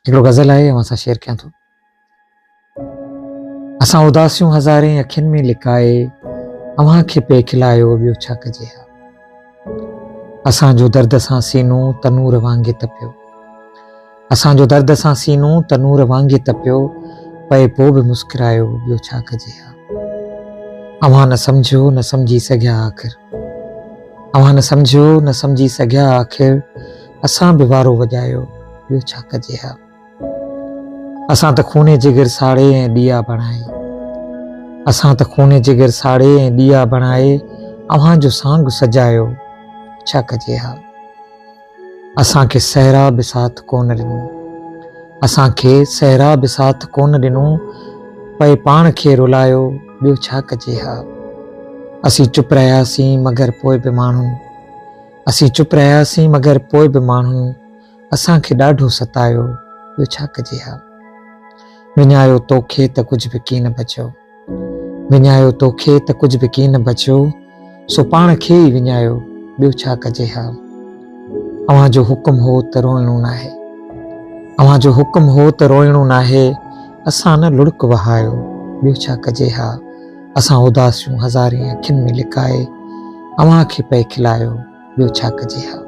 हिकिड़ो गज़ल आहे, अवां सां शेयर कयां थो। असां उदासियूं हज़ारे अखियुनि में लिकाए अव्हां खे पे खिलायो, ॿियो छा कजे हा। असांजो दर्द सां सीनो तनूर वांगे तपियो, असांजो दर्द सां सीनो तनूर वांगे तपियो, पए पोइ बि मुस्कुरायो, ॿियो छा कजे हा। अव्हां न सम्झो न सम्झी सघिया आख़िर, अव्हां न सम्झो न सम्झी सघिया आख़िर, असां बि वारो वॼायो, ॿियो छा कजे हा। असां त खूने जिगर साड़े ऐं ॾिया बणाए, असां त खूने जिगर साड़े ऐं ॾिया बणाए अव्हां जो सांग सजायो, छा कजे हा। असांखे सहरा बि साथ कोन ॾिनो, असांखे सहरा बि साथ कोन ॾिनो, पए पाण खे रुलायो, ॿियो छा कजे हा। असीं चुप रहियासीं मगर पोइ बि माण्हुनि, असीं चुप रहियासीं मगर पोइ बि माण्हुनि असांखे ॾाढो सतायो, ॿियो छा कजे हा। विञायो तोखे त कुझु बि कीन बचियो, विञायो तोखे त कुझु बि कीन बचियो, सो पाण खे ई विञायो, ॿियो छा कजे हा। अव्हां जो हुकुम हो त रोइणो नाहे, अव्हां जो हुकुम हो त रोइणो नाहे, असां न लुड़क वहायो, ॿियो छा कजे हा। असां उदासियूं हज़ारे अखियुनि में लिकाए अव्हां खे पे खिलायो, ॿियो छा कजे हा।